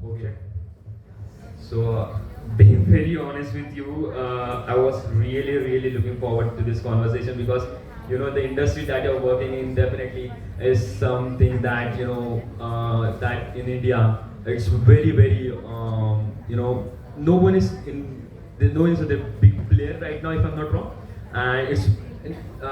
Okay. So, being very honest with you, I was really looking forward to this conversation because the industry that you're working in definitely is something that that in India it's very no one is in no one is a big player right now if I'm not wrong, and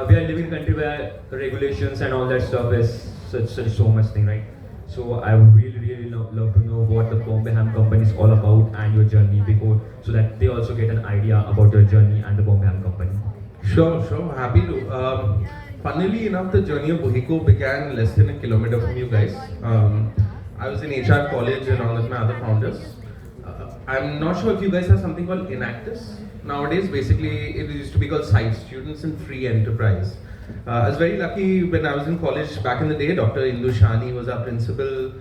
we are living in a country where regulations and all that stuff is such so much thing, right? So I would really love to know what the Bombay Ham Company is all about and your journey before, so that they also get an idea about your journey and the Bombay Ham Company. Sure, sure. Happy to. Funnily enough, the journey of Bohiko began less than a kilometer from you guys. I was in HR college along with my other founders. I'm not sure if you guys have something called Enactus. Nowadays, basically, it used to be called SITE, Students in Free Enterprise. I was very lucky when I was in college back in the day. Dr. Indu Shani was our principal.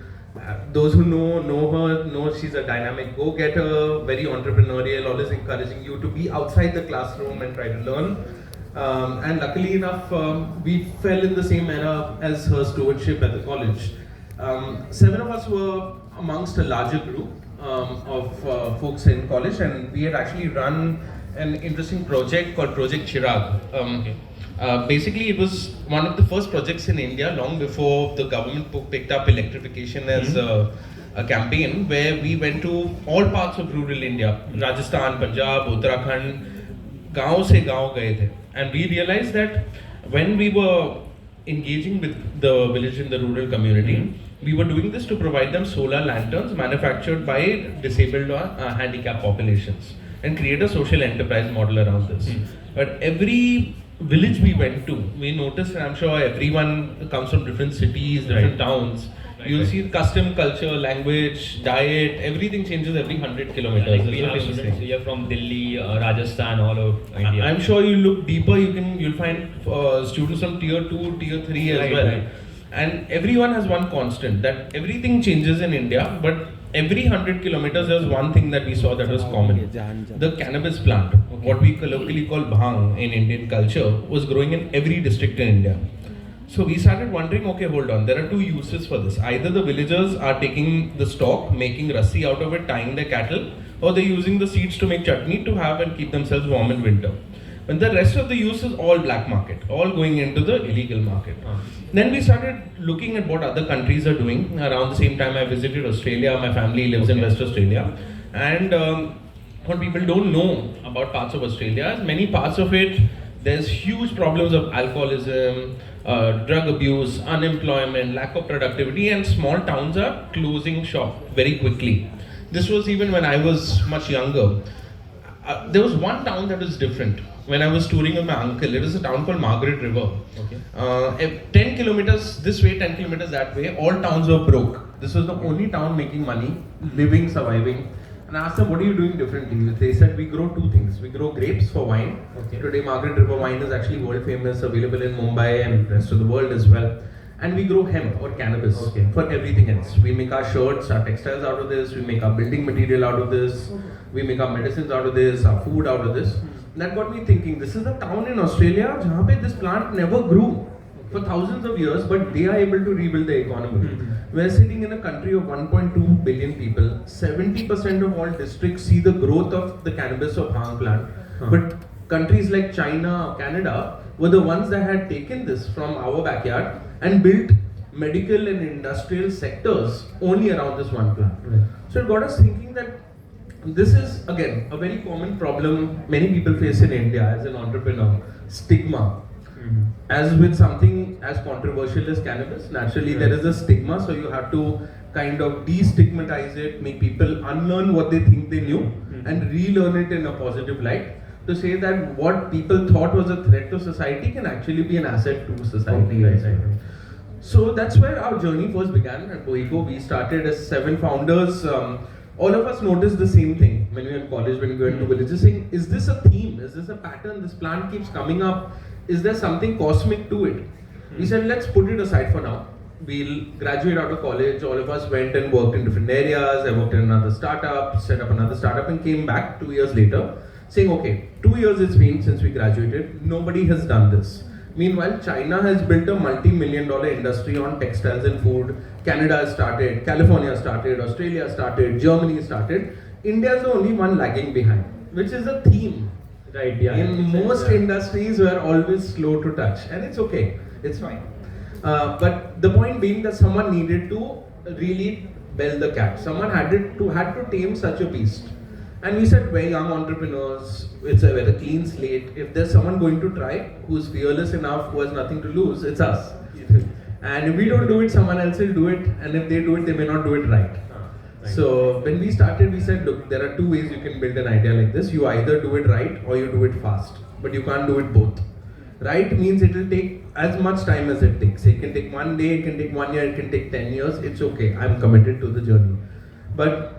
Those who know her know she's a dynamic go-getter, very entrepreneurial, always encouraging you to be outside the classroom and try to learn. And luckily enough, we fell in the same era as her stewardship at the college. 7 of us were amongst a larger group of folks in college, and we had actually run an interesting project called Project Chirag. Basically, it was one of the first projects in India long before the government picked up electrification as a campaign, where we went to all parts of rural India, Rajasthan, Punjab, Uttarakhand, गांव से गांव गए थे, and we realized that when we were engaging with the village and the rural community, we were doing this to provide them solar lanterns manufactured by disabled or handicapped populations and create a social enterprise model around this. But every village we went to, we noticed, and I'm sure everyone comes from different cities, different towns. You'll see custom, culture, language, diet, everything changes every 100 kilometers. Like we have students here from Delhi, Rajasthan, all over India. I'm sure you look deeper, you'll find students from tier 2, tier 3 as well. Right. And everyone has one constant, that everything changes in India, but every 100 kilometers there's one thing that we saw that was common. The cannabis plant, what we colloquially call bhang in Indian culture, was growing in every district in India. So we started wondering, okay, hold on, there are two uses for this. Either the villagers are taking the stock, making rassi out of it, tying their cattle, or they're using the seeds to make chutney to have and keep themselves warm in winter. And the rest of the use is all black market, all going into the illegal market. Then we started looking at what other countries are doing. Around the same time I visited Australia, my family lives in West Australia. And what people don't know about parts of Australia is many parts of it, there's huge problems of alcoholism, drug abuse, unemployment, lack of productivity, and small towns are closing shop very quickly. This was even when I was much younger. There was one town that was different. When I was touring with my uncle, it was a town called Margaret River. 10 kilometers this way, 10 kilometers that way, all towns were broke. This was the only town making money, living, surviving. And I asked them, what are you doing differently? They said, we grow two things. We grow grapes for wine. Today, Margaret River wine is actually world famous, available in Mumbai and rest of the world as well. And we grow hemp or cannabis for everything else. We make our shirts, our textiles out of this. We make our building material out of this. We make our medicines out of this, our food out of this. And that got me thinking, this is a town in Australia where this plant never grew for thousands of years, but they are able to rebuild the economy. We're sitting in a country of 1.2 billion people. 70% of all districts see the growth of the cannabis or bhang plant. But countries like China or Canada were the ones that had taken this from our backyard and built medical and industrial sectors only around this one plant. So it got us thinking that this is, again, a very common problem many people face in India as an entrepreneur, stigma. As with something as controversial as cannabis, naturally there is a stigma, so you have to kind of destigmatize it, make people unlearn what they think they knew and relearn it in a positive light, to say that what people thought was a threat to society can actually be an asset to society. So that's where our journey first began at Bohiko. We started as 7 founders. All of us noticed the same thing when we were in college, when we went to villages, saying, is this a theme? Is this a pattern? This plant keeps coming up. Is there something cosmic to it? We said, let's put it aside for now. We'll graduate out of college. All of us went and worked in different areas. I worked in another startup, set up another startup, and came back 2 years later saying, okay, 2 years it's been since we graduated. Nobody has done this. Meanwhile, China has built a multi-million dollar industry on textiles and food. Canada has started, California started, Australia started, Germany started. India is the only one lagging behind, which is a theme. Right, yeah. In most industries, we are always slow to touch, and it's okay, it's fine. But the point being that someone needed to really bell the cat. Someone had to tame such a beast. And we said, we're young entrepreneurs, it's a very clean slate. If there's someone going to try, who's fearless enough, who has nothing to lose, it's us. And if we don't do it, someone else will do it. And if they do it, they may not do it right. So when we started, we said, look, there are two ways you can build an idea like this. You either do it right or you do it fast. But you can't do it both. Right means it will take as much time as it takes. It can take 1 day, it can take 1 year, it can take 10 years. It's okay. I'm committed to the journey. But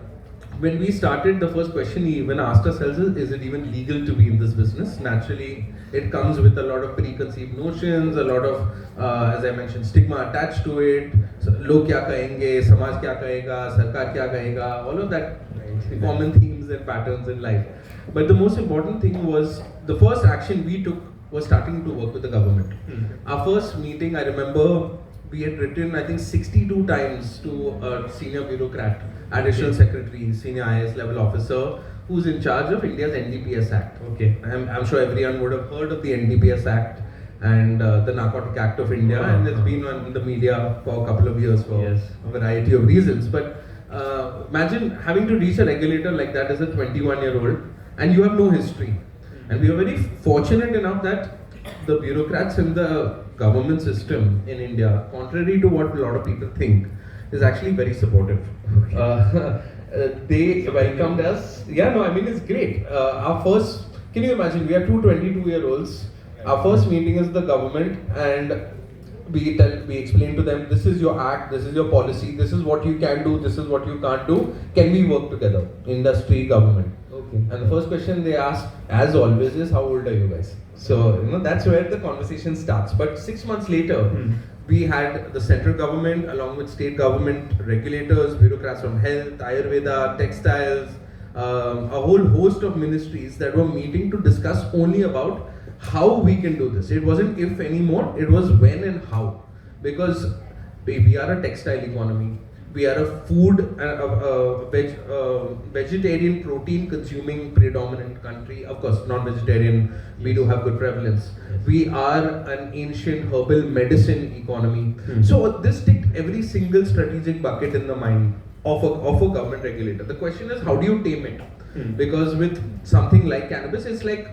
when we started, the first question we even asked ourselves is it even legal to be in this business? Naturally, it comes with a lot of preconceived notions, a lot of, as I mentioned, stigma attached to it. So, log kya kahenge, samaj kya kahega, sarkar kya kahega, all of that common themes and patterns in life. But the most important thing was, the first action we took was starting to work with the government. Our first meeting, I remember, we had written, I think, 62 times to a senior bureaucrat, additional secretary, senior IAS level officer, who's in charge of India's NDPS Act. Okay. I'm sure everyone would have heard of the NDPS Act and the Narcotic Act of India, and it's been on the media for a couple of years for a variety of reasons. But imagine having to reach a regulator like that as a 21-year-old, and you have no history. And we are very fortunate enough that the bureaucrats in the government system in India, contrary to what a lot of people think, is actually very supportive. They welcomed us. Yeah, no, I mean, it's great. Our first, can you imagine, we are two 22-year-olds. Our first meeting is the government, and we explain to them, this is your act, this is your policy, this is what you can do, this is what you can't do. Can we work together? Industry, government. Okay. And the first question they ask, as always, is how old are you guys? So, that's where the conversation starts. But 6 months later, we had the central government along with state government, regulators, bureaucrats from health, Ayurveda, textiles, a whole host of ministries that were meeting to discuss only about how we can do this. It wasn't if anymore, it was when and how. Because we are a textile economy. We are a food, vegetarian protein consuming predominant country. Of course, non-vegetarian, we do have good prevalence. We are an ancient herbal medicine economy. So this ticked every single strategic bucket in the mind of a government regulator. The question is, how do you tame it? Because with something like cannabis, it's like,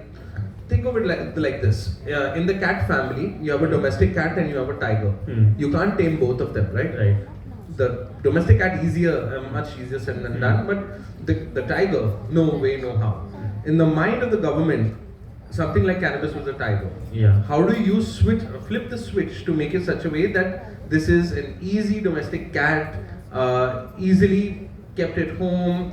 think of it like this. In the cat family, you have a domestic cat and you have a tiger. You can't tame both of them, right? Right. The domestic cat much easier said than done, but the tiger, no way, no how. In the mind of the government, something like cannabis was a tiger. Yeah. How do you flip the switch to make it such a way that this is an easy domestic cat, easily kept at home,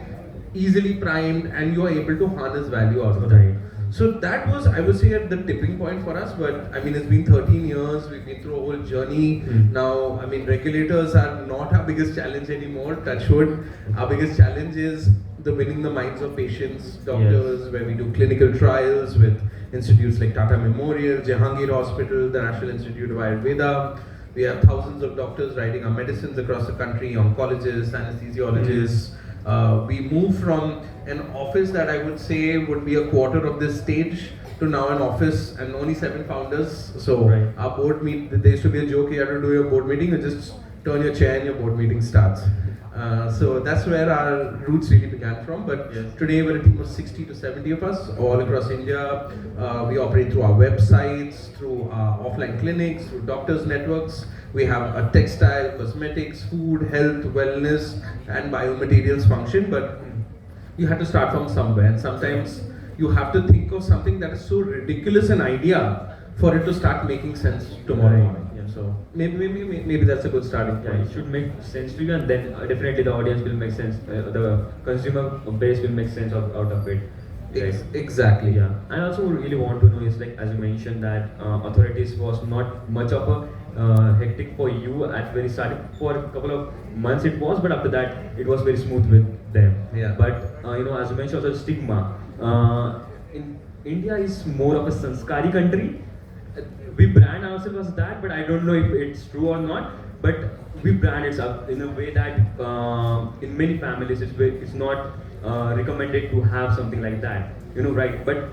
easily primed, and you are able to harness value out of it. So that was, I would say, at the tipping point for us. But I mean, it's been 13 years, we've been through a whole journey. Now, I mean, regulators are not our biggest challenge anymore, touch wood. Our biggest challenge is the winning the minds of patients, doctors, where we do clinical trials with institutes like Tata Memorial, Jahangir Hospital, the National Institute of Ayurveda. We have thousands of doctors writing our medicines across the country, oncologists, anesthesiologists. We moved from an office that I would say would be a quarter of this stage to now an office and only 7 founders. So our board there used to be a joke, you have to do your board meeting, you just turn your chair and your board meeting starts. So that's where our roots really began from. But today we're a team of 60 to 70 of us all across India. We operate through our websites, through our offline clinics, through doctors' networks. We have a textile, cosmetics, food, health, wellness, and biomaterials function. But you have to start from somewhere, and sometimes you have to think of something that is so ridiculous an idea for it to start making sense tomorrow morning. So maybe that's a good starting point. Yeah, it should make sense to you, and then definitely the audience will make sense. The consumer base will make sense out of it. Right? Exactly. Yeah. I also really want to know is, like, as you mentioned that authorities was not much of a hectic for you at very start. For a couple of months it was, but after that it was very smooth with them. Yeah. But as you mentioned, also stigma. In India is more of a sanskari country. we brand ourselves as that, but I don't know if it's true or not. But we brand it up in a way that in many families it's not recommended to have something like that, right? But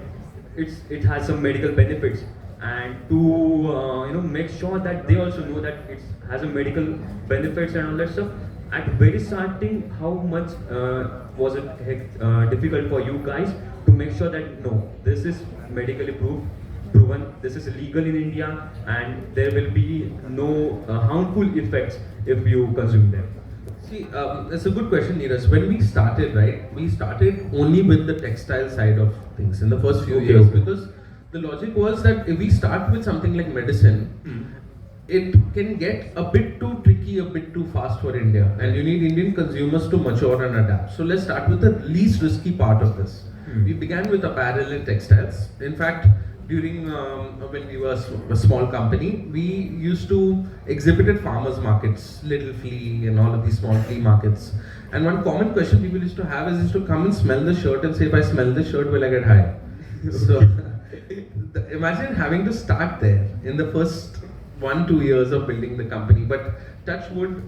it has some medical benefits, and to make sure that they also know that it has a medical benefits and all that stuff. At very starting, how much was it difficult for you guys to make sure that no, this is medically proven, this is legal in India, and there will be no harmful effects if you consume them? See, that's a good question, Neeraj. When we started, right, we started only with the textile side of things in the first few years, because the logic was that if we start with something like medicine, it can get a bit too tricky, a bit too fast for India, and you need Indian consumers to mature and adapt. So let's start with the least risky part of this. We began with apparel and textiles. In fact, during when we were a small company, we used to exhibit at farmers markets, Little Flea and all of these small flea markets. And one common question people used to have is to come and smell the shirt and say, if I smell the shirt, will I get high? So imagine having to start there in the first 1-2 years of building the company. But touch wood,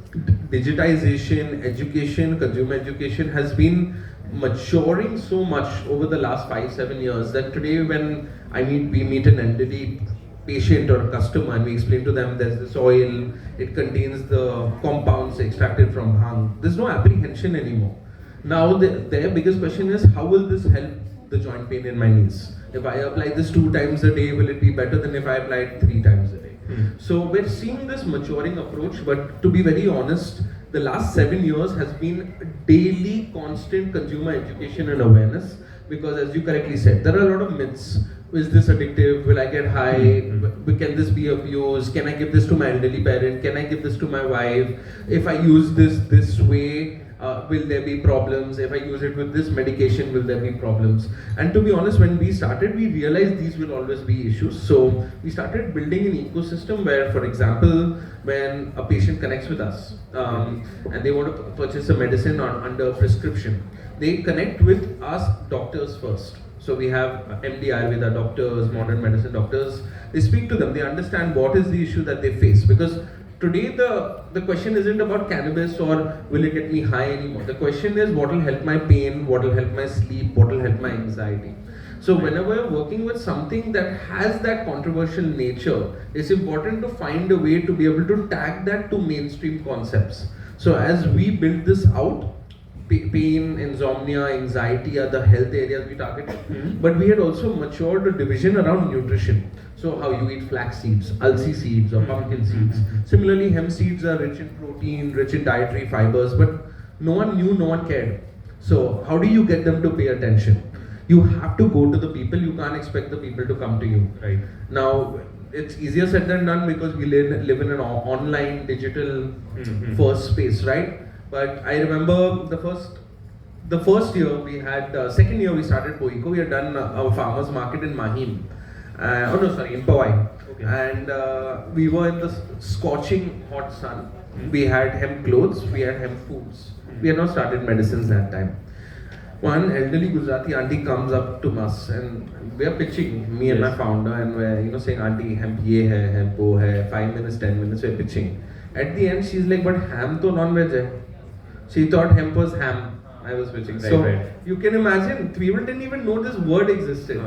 digitization, education, consumer education has been maturing so much over the last 5-7 years that today when we meet an elderly patient or customer and we explain to them there's this oil, it contains the compounds extracted from bhang, there's no apprehension anymore. Now their biggest question is, how will this help the joint pain in my knees? If I apply this 2 times a day, will it be better than if I apply it 3 times a day? So we're seeing this maturing approach, but to be very honest, the last 7 years has been daily constant consumer education and awareness, because as you correctly said, there are a lot of myths. Is this addictive? Will I get high? Can this be abused? Can I give this to my elderly parent? Can I give this to my wife? If I use this way, will there be problems? If I use it with this medication, will there be problems? And to be honest, when we started, we realized these will always be issues. So we started building an ecosystem where, for example, when a patient connects with us and they want to purchase a medicine under prescription, they connect with us doctors first. So we have MD Ayurveda doctors, modern medicine doctors. They speak to them, they understand what is the issue that they face, because today the question isn't about cannabis or will it get me high anymore. The question is, what will help my pain, what will help my sleep, what will help my anxiety. So whenever you're working with something that has that controversial nature, it's important to find a way to be able to tag that to mainstream concepts. So as we build this out, pain, insomnia, anxiety are the health areas we targeted. But we had also matured a division around nutrition. So how you eat flax seeds, alsi seeds or pumpkin seeds. Similarly, hemp seeds are rich in protein, rich in dietary fibers, but no one knew, no one cared. So how do you get them to pay attention? You have to go to the people, you can't expect the people to come to you. Right. Now, it's easier said than done because we live in an online, digital first space, right? But I remember the first year we had, second year we started Boeco, we had done a farmer's market in Mahim. In Powai. Okay. And we were in the scorching hot sun. We had hemp clothes, we had hemp foods. We had not started medicines that time. One elderly Gujarati auntie comes up to us and we are pitching, me and my founder, and we're saying, auntie, hemp ye hai, hemp wo hai, 5 minutes, 10 minutes, we're pitching. At the end, she's like, but ham to non-veg hai. She thought hemp was ham. I was pitching. Right. You can imagine, people didn't even know this word existed.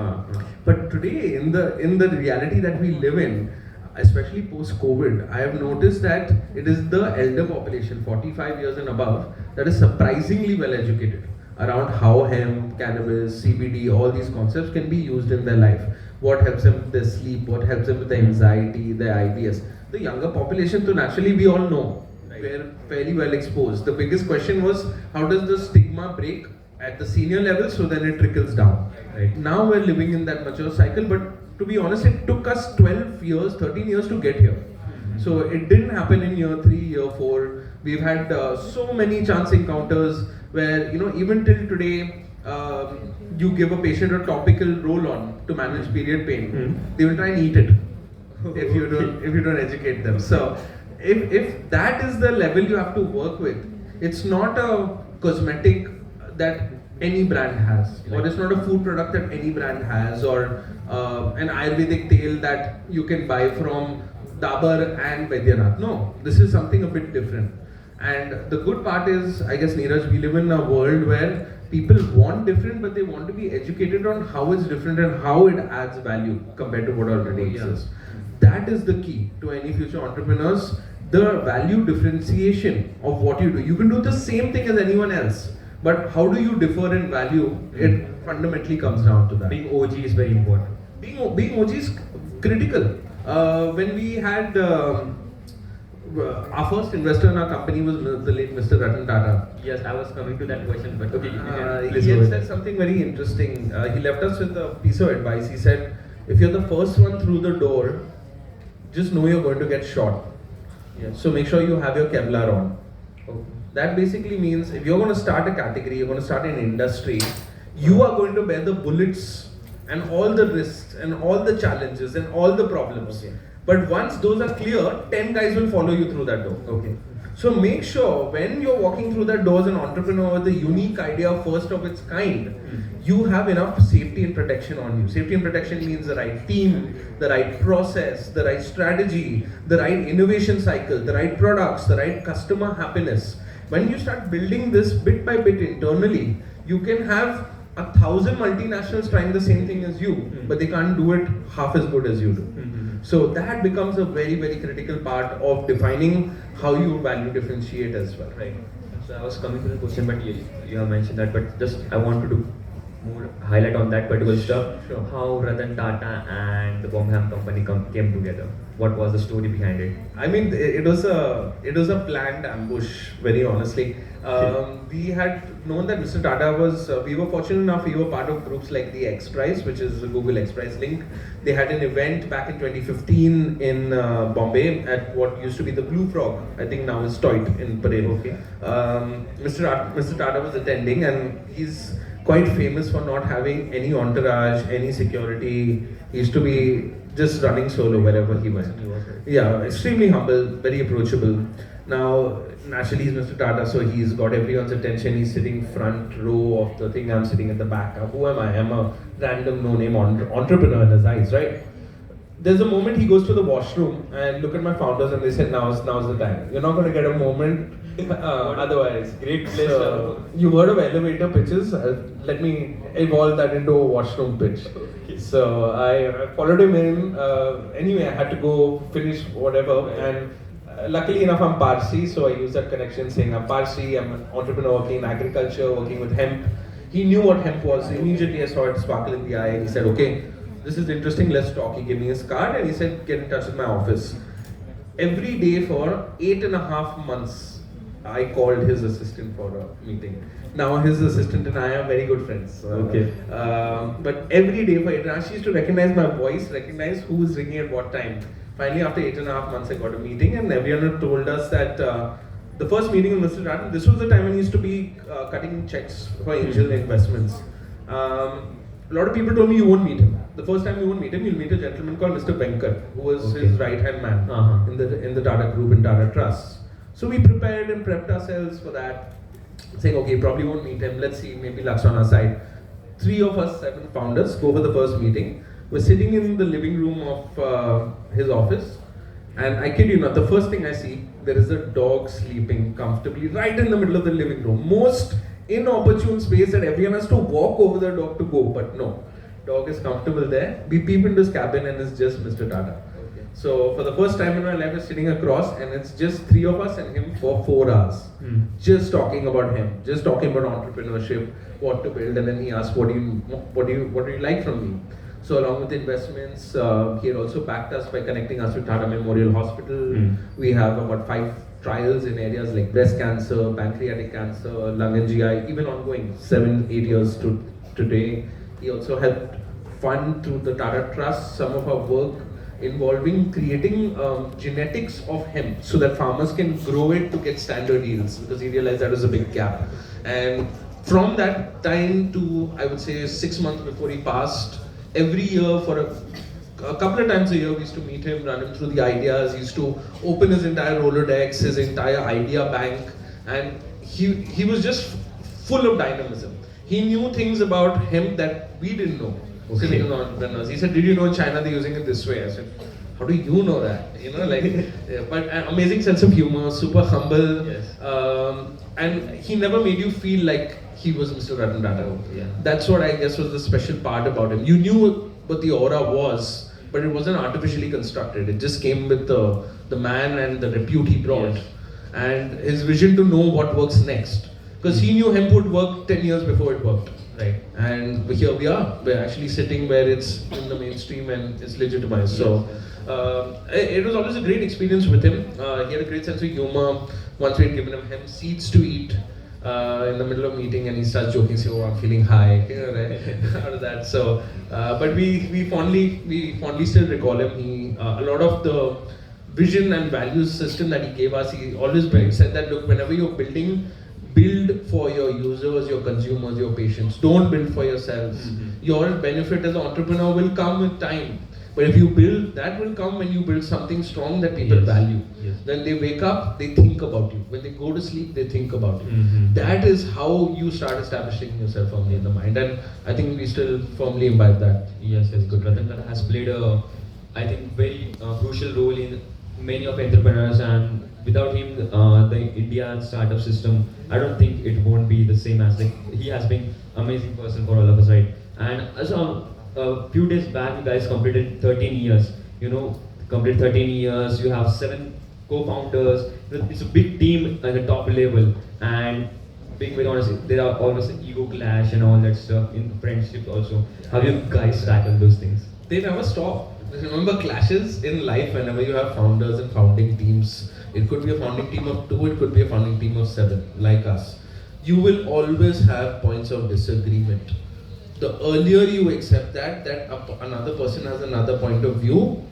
But today, in the reality that we live in, especially post-COVID, I have noticed that it is the elder population, 45 years and above, that is surprisingly well educated around how hemp, cannabis, CBD, all these concepts can be used in their life. What helps them with their sleep, what helps them with their anxiety, their IBS. The younger population, so naturally we all know. We're fairly well exposed. The biggest question was, how does the stigma break at the senior level so then it trickles down? Right. Now we're living in that mature cycle, but to be honest, it took us 12 years, 13 years to get here. So it didn't happen in year 3, year 4. We've had so many chance encounters where, even till today, you give a patient a topical roll-on to manage period pain. They will try and eat it if you don't educate them. So if that is the level you have to work with, it's not a cosmetic that any brand has, or it's not a food product that any brand has, or an Ayurvedic tail that you can buy from Dabur and Vaidyanath. No, this is something a bit different. And the good part is, I guess, Neeraj, we live in a world where people want different, but they want to be educated on how it's different and how it adds value compared to what already exists. That is the key to any future entrepreneurs. The value differentiation of what you do. You can do the same thing as anyone else, but how do you differ in value? It fundamentally comes down to that. Being OG is very important. Being OG is critical. When we had our first investor in our company was the late Mr. Ratan Tata. Yes, I was coming to that question, but okay, He had said something very interesting. He left us with a piece of advice. He said, if you're the first one through the door, just know you're going to get shot. Yes. So make sure you have your Kevlar on. Okay. That basically means if you're going to start a category, you're going to start an industry, you are going to bear the bullets and all the risks and all the challenges and all the problems. Okay. But once those are clear, 10 guys will follow you through that door. Okay. So make sure when you're walking through that door as an entrepreneur with a unique idea, first of its kind, you have enough safety and protection on you. Safety and protection means the right team, the right process, the right strategy, the right innovation cycle, the right products, the right customer happiness. When you start building this bit by bit internally, you can have 1,000 multinationals trying the same thing as you, but they can't do it half as good as you do. So that becomes a very, very critical part of defining how you value differentiate as well. Right. So I was coming to the question, but you have mentioned that, but just I want to do more highlight on that particular stuff. Sure. How Ratan Tata and the Birmingham company came together. What was the story behind it? I mean, it was a planned ambush. Very honestly, we had known that Mr. Tata was. We were fortunate enough. We were part of groups like the X Prize, which is the Google X Prize link. They had an event back in 2015 in Bombay at what used to be the Blue Frog. I think now is Toit in Parel. Okay. Mr. Tata was attending, and he's quite famous for not having any entourage, any security. He used to be just running solo wherever he went. Yeah, extremely humble, very approachable. Now, naturally, he's Mr. Tata, so he's got everyone's attention. He's sitting front row of the thing. I'm sitting at the back. Who am I? I'm a random no-name entrepreneur in his eyes, right? There's a moment he goes to the washroom and look at my founders, and they said, now's the time. You're not going to get a moment otherwise. Great place. You heard of elevator pitches? Let me evolve that into a washroom pitch. So I followed him in. Anyway, I had to go finish whatever, and luckily enough, I'm Parsi, so I used that connection saying I'm Parsi, I'm an entrepreneur working in agriculture, working with hemp. He knew what hemp was. Immediately I saw it sparkle in the eye, and he said, okay, this is interesting, let's talk. He gave me his card and he said, get in touch with my office. Every day for 8.5 months, I called his assistant for a meeting. Now his assistant and I are very good friends. Okay. But every day for 8.5 months, she used to recognize my voice, recognize who was ringing at what time. Finally, after 8.5 months, I got a meeting, and everyone had told us that the first meeting with Mr. Ratan, this was the time when he used to be cutting checks for angel investments. A lot of people told me you won't meet him. The first time you won't meet him, you'll meet a gentleman called Mr. Venkat, who was his right-hand man in the Tata Group and Tata Trust. So we prepared and prepped ourselves for that, saying, okay, probably won't meet him. Let's see, maybe luck's on our side. 3 of us, 7 founders, go for the first meeting. We're sitting in the living room of his office, and I kid you not, the first thing I see, there is a dog sleeping comfortably right in the middle of the living room. Most inopportune space that everyone has to walk over the dog to go, but no. Dog is comfortable there. We peep into his cabin and it's just Mr. Tata. Okay. So for the first time in my life, we're sitting across and it's just 3 of us and him for 4 hours. Just talking about him, just talking about entrepreneurship, what to build, and then he asked, what do you like from me? So along with investments, he had also backed us by connecting us with Tata Memorial Hospital. We have about 5 trials in areas like breast cancer, pancreatic cancer, lung and GI, even ongoing 7-8 years to today. He also helped fund through the Tata Trust some of our work involving creating genetics of hemp so that farmers can grow it to get standard yields, because he realized that was a big gap. And from that time to, I would say, 6 months before he passed, every year for a couple of times a year, we used to meet him, run him through the ideas. He used to open his entire Rolodex, his entire idea bank, and he was just full of dynamism. He knew things about hemp that we didn't know. Okay. Sitting on entrepreneurs. He said, "Did you know in China they're using it this way?" I said, "How do you know that?" You know, like, but an amazing sense of humor, super humble, Yes. and he never made you feel like he was Mr. Ratan Tata. Yeah. That's what I guess was the special part about him. You knew what the aura was, but it wasn't artificially constructed. It just came with the man and the repute he brought, Yes. and his vision to know what works next. Because he knew hemp would work 10 years before it worked. Right. And here we are. We're actually sitting where it's in the mainstream and it's legitimized. So it was always a great experience with him. He had a great sense of humor. Once we had given him seeds to eat in the middle of meeting, and he starts joking, saying, "Oh, I'm feeling high," you know, right? Out of that. So, but we fondly still recall him. He a lot of the vision and values system that he gave us. He always said that, look, whenever you're building, build for your users, your consumers, your patients. Don't build for yourselves. Your benefit as an entrepreneur will come with time. But if you build, that will come when you build something strong that people Yes. value. Yes. When they wake up, they think about you. When they go to sleep, they think about you. That is how you start establishing yourself firmly in the mind. And I think we still firmly imbibe that. Yes, good. Ratan Tata has played a, I think, very crucial role in many of entrepreneurs, and without him, the Indian startup system, I don't think it won't be the same as, like, he has been amazing person for all of us, right? And also, a few days back, you guys completed 13 years. You know, complete 13 years. You have 7 co-founders. It's a big team at the top level, and being very honest, there are always an ego clash and all that stuff in friendship also. How do you guys tackle those things? They never stop. Remember, clashes in life whenever you have founders and founding teams. It could be a founding team of 2, it could be a founding team of 7, like us. You will always have points of disagreement. The earlier you accept that another person has another point of view,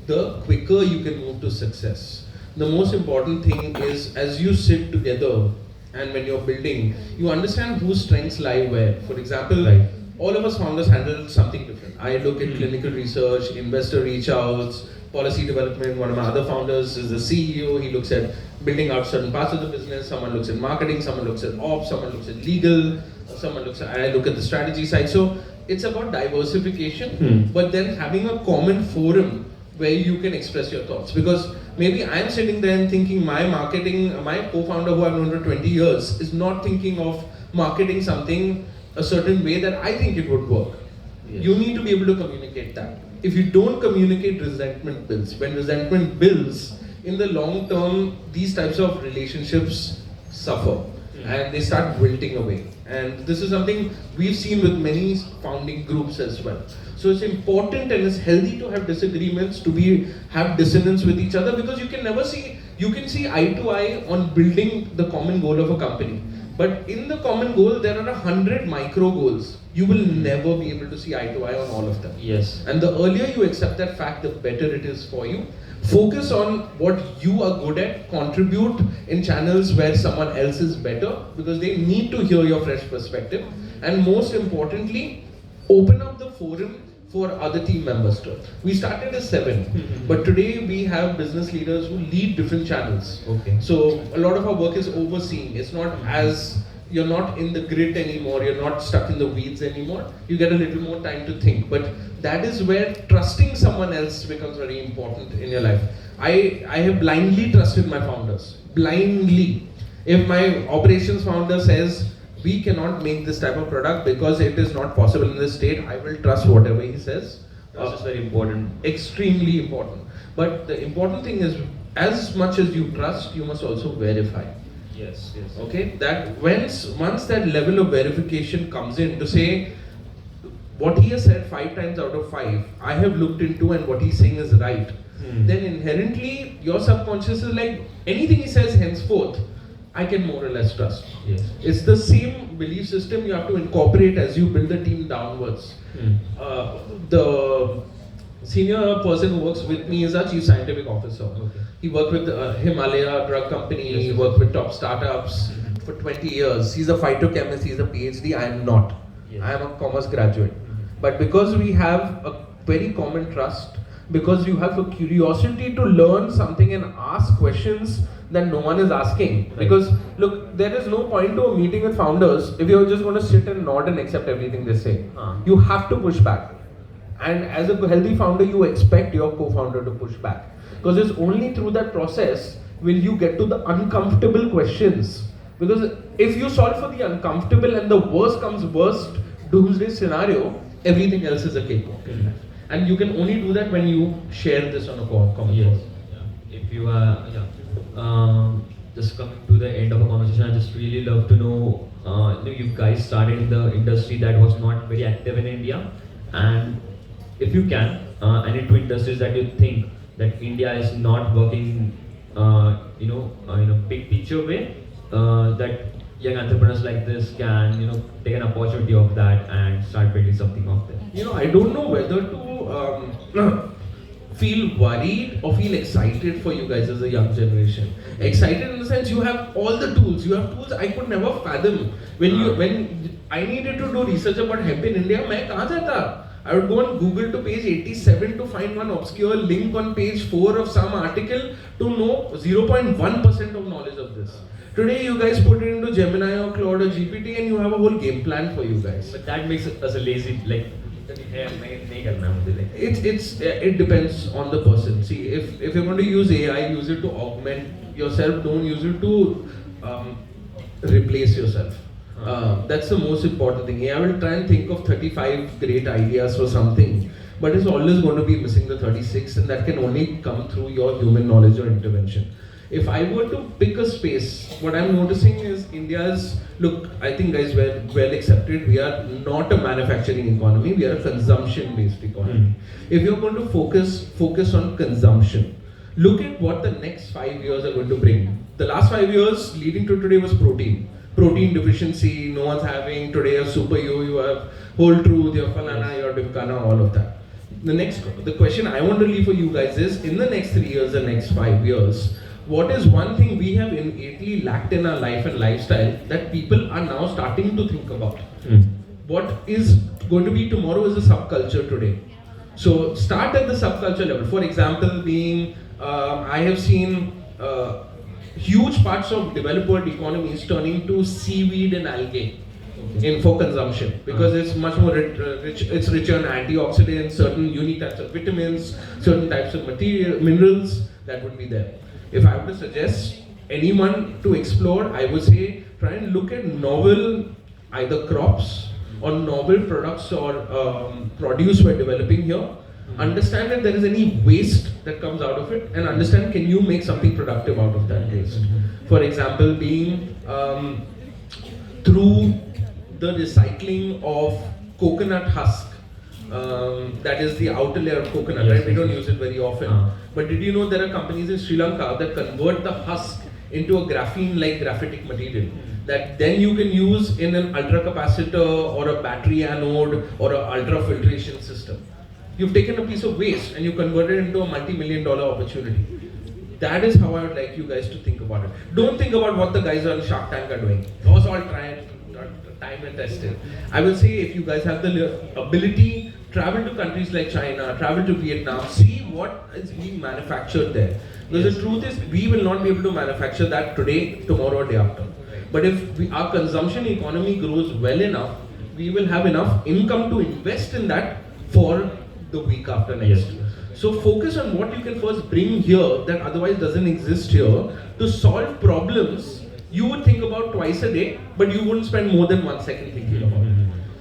the quicker you can move to success. The most important thing is, as you sit together and when you're building, you understand whose strengths lie where. For example, Right. all of us founders handle something different. I look at clinical research, investor reach outs, policy development. One of my other founders is the CEO. He looks at building out certain parts of the business. Someone looks at marketing, someone looks at ops, someone looks at legal, I look at the strategy side. So it's about diversification, but then having a common forum where you can express your thoughts. Because maybe I'm sitting there and thinking my co-founder who I've known for 20 years is not thinking of marketing something a certain way that I think it would work. Yes. You need to be able to communicate that. If you don't communicate, resentment builds. When resentment builds, in the long term, these types of relationships suffer and they start wilting away. And this is something we've seen with many founding groups as well. So it's important and it's healthy to have disagreements, to have dissonance with each other, because you can see eye to eye on building the common goal of a company. But in the common goal, there are 100 micro goals. You will never be able to see eye to eye on all of them. Yes. And the earlier you accept that fact, the better it is for you. Focus on what you are good at, contribute in channels where someone else is better, because they need to hear your fresh perspective. And most importantly, open up the forum for other team members too. We started as 7, but today we have business leaders who lead different channels. Okay. So a lot of our work is overseeing. It's not as, you're not in the grit anymore, you're not stuck in the weeds anymore. You get a little more time to think. But that is where trusting someone else becomes very important in your life. I have blindly trusted my founders. Blindly. If my operations founder says, we cannot make this type of product because it is not possible in this state, I will trust whatever he says. That's very important. Extremely important. But the important thing is, as much as you trust, you must also verify. Yes, yes. Okay, that once that level of verification comes in to say, what he has said 5 times out of 5, I have looked into and what he's saying is right, then inherently your subconscious is like, anything he says henceforth, I can more or less trust. Yes. It's the same belief system you have to incorporate as you build the team downwards. The senior person who works with me is our chief scientific officer. Okay. He worked with Himalaya drug company, Yes, he yes. worked with top startups for 20 years. He's a phytochemist, he's a PhD, I am not. Yes. I am a commerce graduate. But because we have a very common trust, because you have a curiosity to learn something and ask questions that no one is asking. Right. Because look, there is no point to a meeting with founders if you're just going to sit and nod and accept everything they say. You have to push back. And as a healthy founder, you expect your co-founder to push back. Because it's only through that process will you get to the uncomfortable questions. Because if you solve for the uncomfortable and the worst comes worst doomsday scenario, everything else is a cakewalk. And you can only do that when you share this on a common Yes. cause. If you are, just coming to the end of a conversation, I just really love to know, you guys started in the industry that was not very active in India, and if you can, any two industries that you think that India is not working, in a big picture way, that young entrepreneurs like this can, take an opportunity of that and start building something out there. I don't know whether to feel worried or feel excited for you guys as a young generation. Excited in the sense you have all the tools. You have tools I could never fathom. When I needed to do research about hemp in India, मैं कहाँ जाता? I would go on Google to page 87 to find one obscure link on page 4 of some article to know 0.1% of knowledge of this. Today you guys put it into Gemini or Claude or GPT and you have a whole game plan for you guys. But that makes us a lazy, like, नहीं करना मुझे like. It depends on the person. See, if you're going to use AI, use it to augment yourself. Don't use it to replace yourself. That's the most important thing. AI will try and think of 35 great ideas for something, but it's always going to be missing the 36, and that can only come through your human knowledge or intervention. If I were to pick a space, what I'm noticing is India's, look, I think guys, we're well accepted. We are not a manufacturing economy, we are a consumption-based economy. If you're going to focus on consumption, look at what the next 5 years are going to bring. The last 5 years leading to today was protein. Protein deficiency, no one's having, today you have Super you have Whole Truth, you have Falana, you have Dimkana, all of that. The question I want to leave for you guys is, in the next 3 years, the next 5 years, what is one thing we have innately lacked in our life and lifestyle that people are now starting to think about? What is going to be tomorrow is a subculture today. So start at the subculture level. For example, I have seen huge parts of developed world economies turning to seaweed and algae for consumption, because it's much more rich. It's richer in antioxidants, certain unique types of vitamins, certain types of minerals that would be there. If I were to suggest anyone to explore, I would say try and look at novel either crops or novel products or produce we're developing here. Understand if there is any waste that comes out of it, and understand can you make something productive out of that waste. For example, through the recycling of coconut husk. That is the outer layer of coconut, Yes, right? We don't use it very often. But did you know there are companies in Sri Lanka that convert the husk into a graphene-like graphitic material that then you can use in an ultra capacitor or a battery anode or an ultra filtration system. You've taken a piece of waste and you convert it into a multi-million-dollar opportunity. That is how I would like you guys to think about it. Don't think about what the guys on Shark Tank are doing. Those all time and tested. I will say if you guys have the ability, travel to countries like China, travel to Vietnam, see what is being manufactured there. Because the truth is, we will not be able to manufacture that today, tomorrow, or day after. But if our consumption economy grows well enough, we will have enough income to invest in that for the week after next. So focus on what you can first bring here that otherwise doesn't exist here to solve problems you would think about twice a day, but you wouldn't spend more than 1 second thinking about it.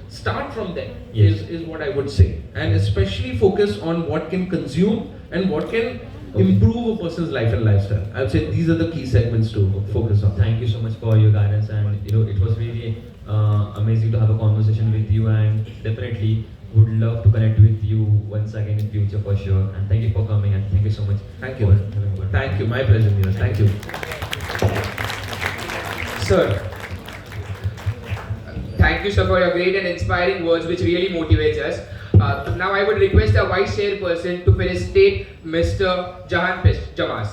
Start from there is what I would say, and especially focus on what can consume and what can improve a person's life and lifestyle. I would say these are the key segments to focus on. Thank you so much for your guidance, and it was really amazing to have a conversation with you, and definitely would love to connect with you once again in future for sure. And thank you for coming, and thank you so much. Thank you. For having a good Thank you. My pleasure, Neeraj. Thank you. Sir, thank you, sir, for your great and inspiring words, which really motivates us. Now I would request our Vice Chairperson to felicitate Mr. Jahan Jamas.